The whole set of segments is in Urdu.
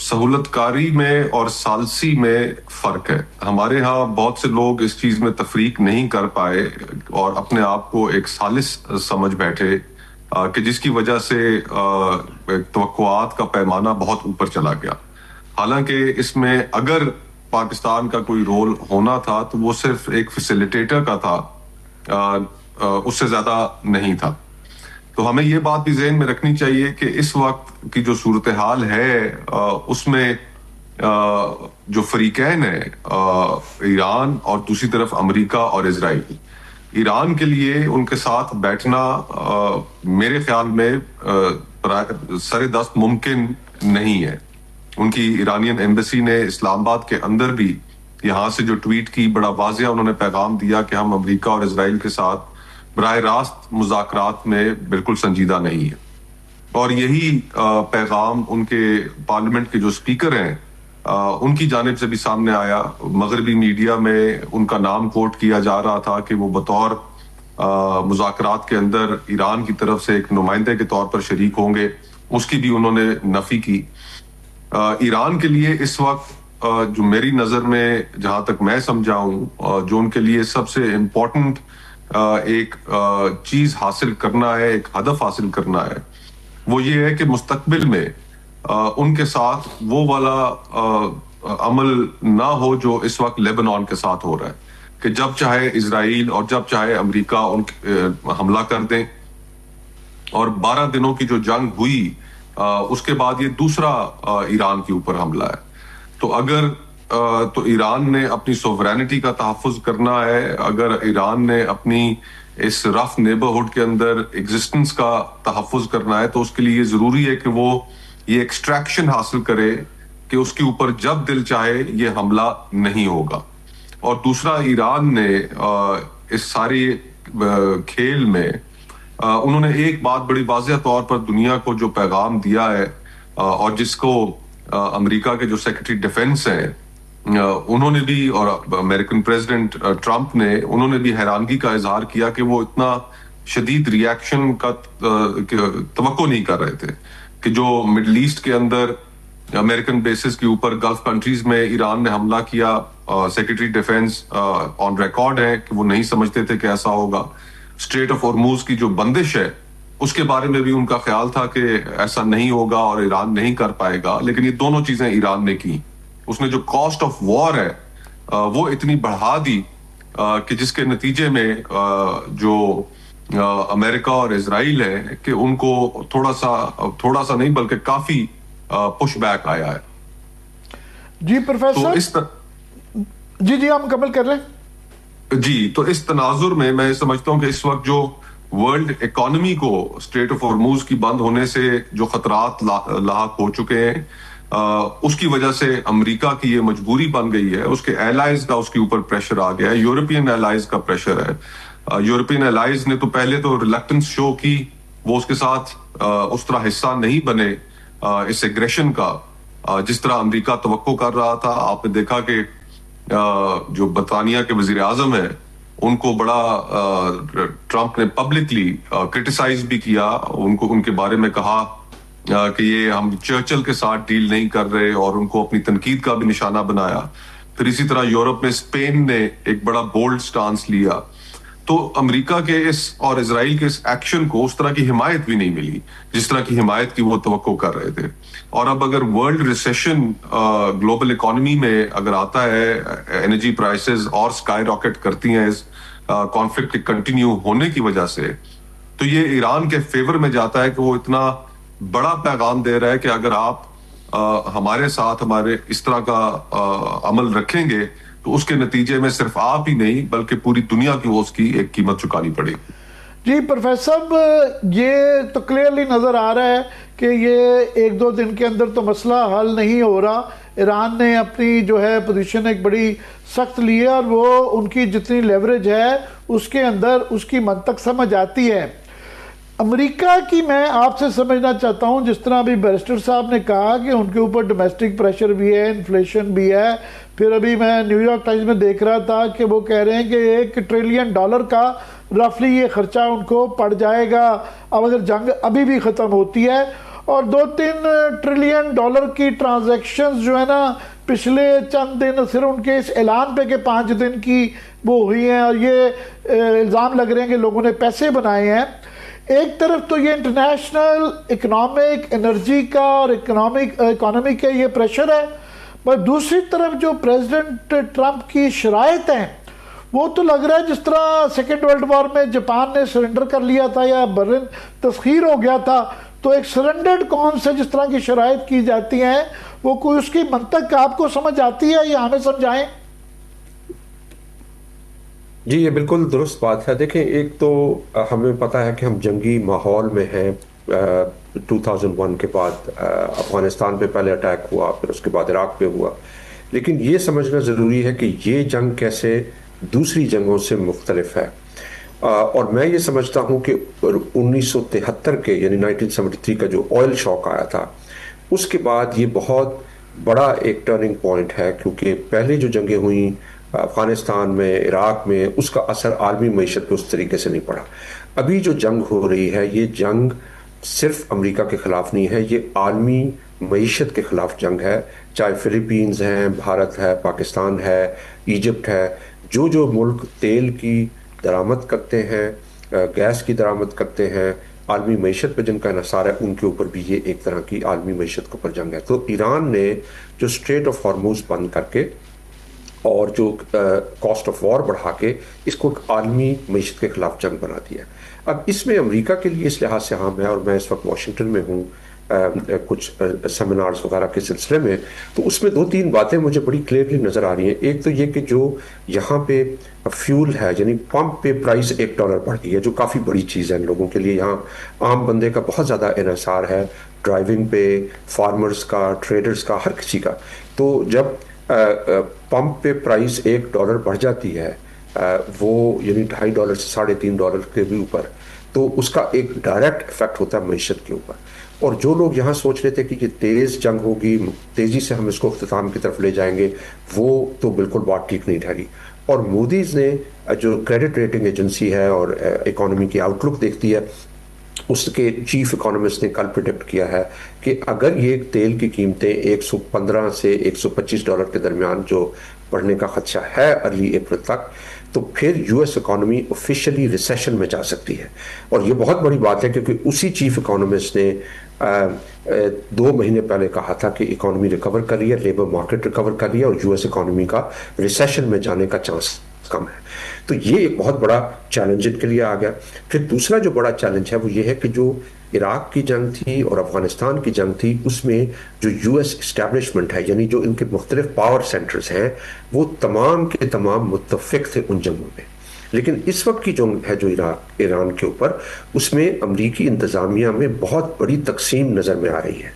سہولت کاری میں اور ثالثی میں فرق ہے. ہمارے ہاں بہت سے لوگ اس چیز میں تفریق نہیں کر پائے اور اپنے آپ کو ایک ثالث سمجھ بیٹھے کہ جس کی وجہ سے توقعات کا پیمانہ بہت اوپر چلا گیا. حالانکہ اس میں اگر پاکستان کا کوئی رول ہونا تھا تو وہ صرف ایک فیسیلیٹیٹر کا تھا, اس سے زیادہ نہیں تھا. تو ہمیں یہ بات بھی ذہن میں رکھنی چاہیے کہ اس وقت کی جو صورتحال ہے اس میں جو فریقین ہیں ایران اور دوسری طرف امریکہ اور اسرائیل, ایران کے لیے ان کے ساتھ بیٹھنا میرے خیال میں سر دست ممکن نہیں ہے. ان کی ایرانین ایمبیسی نے اسلام آباد کے اندر بھی یہاں سے جو ٹویٹ کی, بڑا واضح انہوں نے پیغام دیا کہ ہم امریکہ اور اسرائیل کے ساتھ براہ راست مذاکرات میں بالکل سنجیدہ نہیں ہے. اور یہی پیغام ان کے پارلیمنٹ کے جو اسپیکر ہیں ان کی جانب سے بھی سامنے آیا. مغربی میڈیا میں ان کا نام کوٹ کیا جا رہا تھا کہ وہ بطور مذاکرات کے اندر ایران کی طرف سے ایک نمائندے کے طور پر شریک ہوں گے. اس کی بھی انہوں نے نفی کی. ایران کے لیے اس وقت جو میری نظر میں جہاں تک میں سمجھا ہوں, جو ان کے لیے سب سے امپورٹنٹ ایک چیز حاصل کرنا ہے, ایک ہدف حاصل کرنا ہے, وہ یہ ہے کہ مستقبل میں ان کے ساتھ وہ والا عمل نہ ہو جو اس وقت لیبنان کے ساتھ ہو رہا ہے, کہ جب چاہے اسرائیل اور جب چاہے امریکہ حملہ کر دیں. اور 12 دنوں کی جو جنگ ہوئی اس کے بعد یہ دوسرا ایران کے اوپر حملہ ہے. تو اگر تو ایران نے اپنی سوورینٹی کا تحفظ کرنا ہے, اگر ایران نے اپنی اس رف نیبرہڈ کے اندر ایگزسٹنس کا تحفظ کرنا ہے, تو اس کے لیے یہ ضروری ہے کہ وہ یہ ایکسٹریکشن حاصل کرے کہ اس کے اوپر جب دل چاہے یہ حملہ نہیں ہوگا. اور دوسرا, ایران نے اس ساری کھیل میں انہوں نے ایک بات بڑی واضح طور پر دنیا کو جو پیغام دیا ہے, اور جس کو امریکہ کے جو سیکرٹری ڈیفنس ہیں انہوں نے بھی, اور امریکن پریزیڈنٹ ٹرمپ نے, انہوں نے بھی حیرانگی کا اظہار کیا کہ وہ اتنا شدید ری ایکشن کا توقع نہیں کر رہے تھے کہ جو مڈل ایسٹ کے اندر امریکن بیسز کے اوپر گلف کنٹریز میں ایران نے حملہ کیا. سیکرٹری ڈیفنس آن ریکارڈ ہے کہ وہ نہیں سمجھتے تھے کہ ایسا ہوگا. اسٹریٹ آف ہرموز کی جو بندش ہے اس کے بارے میں بھی ان کا خیال تھا کہ ایسا نہیں ہوگا اور ایران نہیں کر پائے گا, لیکن یہ دونوں چیزیں ایران نے کی. اس نے جو کاسٹ آف وار ہے وہ اتنی بڑھا دی کہ جس کے نتیجے میں جو امریکہ اور اسرائیل ہے کہ ان کو تھوڑا سا نہیں بلکہ کافی پش بیک آیا ہے. جی پروفیسر, جی ہم مکمل کر لیں. جی, تو اس تناظر میں سمجھتا ہوں کہ اس وقت جو ورلڈ اکانومی کو اسٹریٹ آف ہرموز کی بند ہونے سے جو خطرات لاحق ہو چکے ہیں, اس کی وجہ سے امریکہ کی یہ مجبوری بن گئی ہے. اس کے ایلائز کا اس کے اوپر پریشر آ گیا ہے, یورپین ایلائز کا پریشر ہے. یورپین ایلائز نے تو پہلے تو ریلیکٹنس شو کی, وہ اس کے ساتھ اس طرح حصہ نہیں بنے اس ایگریشن کا جس طرح امریکہ توقع کر رہا تھا. آپ نے دیکھا کہ جو برطانیہ کے وزیر اعظم ہیں ان کو بڑا ٹرمپ نے پبلکلی کرٹیسائز بھی کیا, ان کے بارے میں کہا کہ یہ ہم چرچل کے ساتھ ڈیل نہیں کر رہے, اور ان کو اپنی تنقید کا بھی نشانہ بنایا. پھر اسی طرح یورپ میں اسپین نے ایک بڑا بولڈ سٹانس لیا. تو امریکہ کے اس اور اسرائیل کے اس ایکشن کو اس طرح کی حمایت بھی نہیں ملی جس طرح کی حمایت کی وہ توقع کر رہے تھے. اور اب اگر ورلڈ ریسیشن گلوبل اکانومی میں اگر آتا ہے, انرجی پرائسز اور سکائی راکٹ کرتی ہیں اس کانفلکٹ کے کنٹینیو ہونے کی وجہ سے, تو یہ ایران کے فیور میں جاتا ہے کہ وہ اتنا بڑا پیغام دے رہا ہے کہ اگر آپ ہمارے ساتھ ہمارے اس طرح کا عمل رکھیں گے تو اس کے نتیجے میں صرف آپ ہی نہیں بلکہ پوری دنیا کی اس کی ایک قیمت چکانی پڑے گی. جی پروفیسر, یہ تو کلیئرلی نظر آ رہا ہے کہ یہ 1-2 دن کے اندر تو مسئلہ حل نہیں ہو رہا. ایران نے اپنی جو ہے پوزیشن ایک بڑی سخت لی ہے, اور وہ ان کی جتنی لیوریج ہے اس کے اندر اس کی منطق سمجھ آتی ہے. امریکہ کی میں آپ سے سمجھنا چاہتا ہوں, جس طرح ابھی بیرسٹر صاحب نے کہا کہ ان کے اوپر ڈومیسٹک پریشر بھی ہے, انفلیشن بھی ہے. پھر ابھی میں نیو یارک ٹائمز میں دیکھ رہا تھا کہ وہ کہہ رہے ہیں کہ $1 ٹریلین کا رفلی یہ خرچہ ان کو پڑ جائے گا اب اگر جنگ ابھی بھی ختم ہوتی ہے. اور 2-3 ٹریلین ڈالر کی ٹرانزیکشنز جو ہے نا پچھلے چند دن صرف ان کے اس اعلان پہ کہ 5 دن کی وہ ہوئی ہیں، اور یہ الزام لگ رہے ہیں کہ لوگوں نے پیسے بنائے ہیں۔ ایک طرف تو یہ انٹرنیشنل اکنامک انرجی کا اور اکانومی کا یہ پریشر ہے، پر دوسری طرف جو پریزیڈنٹ ٹرمپ کی شرائط ہیں وہ تو لگ رہا ہے جس طرح سیکنڈ ورلڈ وار میں جاپان نے سرنڈر کر لیا تھا یا برلن تسخیر ہو گیا تھا، تو ایک سرنڈرڈ قوم سے جس طرح کی شرائط کی جاتی ہیں وہ کوئی اس کی منطق آپ کو سمجھ آتی ہے یا ہمیں سمجھائیں؟ جی یہ بالکل درست بات ہے۔ دیکھیں ایک تو ہمیں پتہ ہے کہ ہم جنگی ماحول میں ہیں۔ 2001 کے بعد افغانستان پہ پہلے اٹیک ہوا، پھر اس کے بعد عراق پہ ہوا، لیکن یہ سمجھنا ضروری ہے کہ یہ جنگ کیسے دوسری جنگوں سے مختلف ہے۔ اور میں یہ سمجھتا ہوں کہ 1973 کے یعنی 1973 کا جو آئل شاک آیا تھا، اس کے بعد یہ بہت بڑا ایک ٹرننگ پوائنٹ ہے، کیونکہ پہلے جو جنگیں ہوئیں افغانستان میں، عراق میں، اس کا اثر عالمی معیشت پہ اس طریقے سے نہیں پڑا۔ ابھی جو جنگ ہو رہی ہے یہ جنگ صرف امریکہ کے خلاف نہیں ہے، یہ عالمی معیشت کے خلاف جنگ ہے، چاہے فلپینز ہیں، بھارت ہے، پاکستان ہے، ایجپٹ ہے، جو ملک تیل کی درآمد کرتے ہیں، گیس کی درآمد کرتے ہیں، عالمی معیشت پہ جن کا انحصار ہے، ان کے اوپر بھی یہ ایک طرح کی عالمی معیشت کے اوپر جنگ ہے۔ تو ایران نے جو اسٹریٹ آف ہارموز بند کر کے اور جو کاسٹ آف وار بڑھا کے اس کو ایک عالمی معیشت کے خلاف جنگ بنا دیا۔ اب اس میں امریکہ کے لیے اس لحاظ سے اہم ہے، اور میں اس وقت واشنگٹن میں ہوں کچھ سیمینارز وغیرہ کے سلسلے میں، تو اس میں 2-3 باتیں مجھے بڑی کلیئرلی نظر آ رہی ہیں۔ ایک تو یہ کہ جو یہاں پہ فیول ہے، یعنی پمپ پہ پرائس $1 بڑھ گئی ہے، جو کافی بڑی چیز ہے ان لوگوں کے لیے۔ یہاں عام بندے کا بہت زیادہ انحصار ہے ڈرائیونگ پہ، فارمرز کا، ٹریڈرز کا، ہر کسی کا۔ تو جب پمپ پہ پرائس $1 بڑھ جاتی ہے، وہ یعنی $2.5 سے $3.5 کے بھی اوپر، تو اس کا ایک ڈائریکٹ ایفیکٹ ہوتا ہے معیشت کے اوپر۔ اور جو لوگ یہاں سوچ رہے تھے کہ یہ تیز جنگ ہوگی، تیزی سے ہم اس کو اختتام کی طرف لے جائیں گے، وہ تو بالکل بات ٹھیک نہیں ٹھہری۔ اور مودیز نے جو کریڈٹ ریٹنگ ایجنسی ہے اور اکانومی کی آؤٹ لک دیکھتی ہے، اس کے چیف اکانومسٹ نے کل پریڈکٹ کیا ہے کہ اگر یہ تیل کی قیمتیں $115 سے $125 کے درمیان جو بڑھنے کا خدشہ ہے ارلی اپریل تک، تو پھر U S economy officially recession میں جا سکتی ہے۔ اور یہ بہت بڑی بات ہے کیونکہ اسی چیف اکانومسٹ نے 2 مہینے پہلے کہا تھا کہ اکانومی ریکور کر رہی ہے، لیبر مارکیٹ ریکور کر رہی ہے، اور یو ایس اکانومی کا ریسیشن میں جانے کا چانس کم ہے۔ تو یہ ایک بہت بڑا چیلنج ان کے لیے آ گیا۔ پھر دوسرا جو بڑا چیلنج ہے وہ یہ ہے کہ جو عراق کی جنگ تھی اور افغانستان کی جنگ تھی، اس میں جو یو ایس اسٹیبلشمنٹ ہے، یعنی جو ان کے مختلف پاور سینٹرز ہیں، وہ تمام کے تمام متفق تھے ان جنگوں میں۔ لیکن اس وقت کی جنگ ہے جو ایران کے اوپر، اس میں امریکی انتظامیہ میں بہت بڑی تقسیم نظر میں آ رہی ہے۔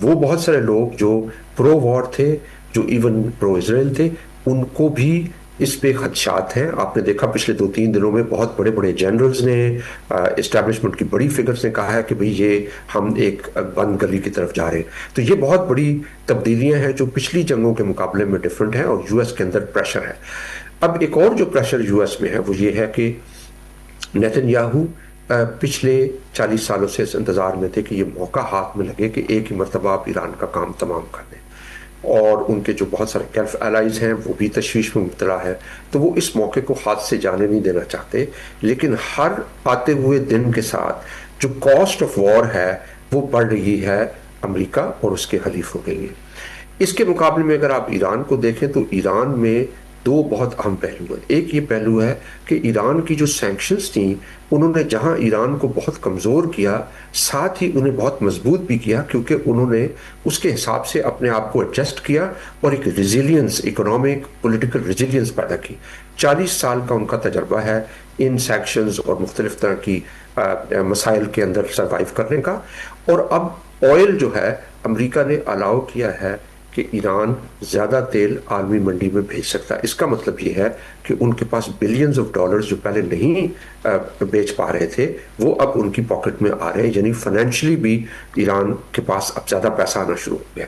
وہ بہت سارے لوگ جو پرو وار تھے، جو ایون پرو اسرائیل تھے، ان کو بھی اس پہ خدشات ہیں۔ آپ نے دیکھا پچھلے 2-3 دنوں میں بہت بڑے بڑے جنرلز نے، اسٹیبلشمنٹ کی بڑی فگرز نے کہا ہے کہ بھئی یہ ہم ایک بند گلی کی طرف جا رہے ہیں۔ تو یہ بہت بڑی تبدیلیاں ہیں جو پچھلی جنگوں کے مقابلے میں ڈیفرنٹ ہیں، اور یو ایس کے اندر پریشر ہے۔ اب ایک اور جو پریشر یو ایس میں ہے وہ یہ ہے کہ نیتن یاہو پچھلے 40 سالوں سے اس انتظار میں تھے کہ یہ موقع ہاتھ میں لگے کہ ایک ہی مرتبہ آپ ایران کا کام تمام کر دیں، اور ان کے جو بہت سارے گلف الائز ہیں وہ بھی تشویش میں مبتلا ہے، تو وہ اس موقع کو ہاتھ سے جانے نہیں دینا چاہتے۔ لیکن ہر آتے ہوئے دن کے ساتھ جو کاسٹ آف وار ہے وہ بڑھ رہی ہے امریکہ اور اس کے حلیفوں کے لیے۔ اس کے مقابلے میں اگر آپ ایران کو دیکھیں تو ایران میں 2 بہت اہم پہلو ہیں۔ ایک یہ پہلو ہے کہ ایران کی جو سینکشنز تھیں، انہوں نے جہاں ایران کو بہت کمزور کیا، ساتھ ہی انہیں بہت مضبوط بھی کیا، کیونکہ انہوں نے اس کے حساب سے اپنے آپ کو ایڈجسٹ کیا اور ایک ریزیلینس، اکنامک پولیٹیکل ریزیلینس پیدا کی۔ 40 سال کا ان کا تجربہ ہے ان سینکشنز اور مختلف طرح کی مسائل کے اندر سروائیو کرنے کا۔ اور اب آئل جو ہے امریکہ نے الاؤ کیا ہے کہ ایران زیادہ تیل عالمی منڈی میں بھیج سکتا ہے۔ اس کا مطلب یہ ہے کہ ان کے پاس بلینز آف ڈالرز جو پہلے نہیں بیچ پا رہے تھے، وہ اب ان کی پاکٹ میں آ رہے ہیں، یعنی فائنینشلی بھی ایران کے پاس اب زیادہ پیسہ آنا شروع ہو گیا۔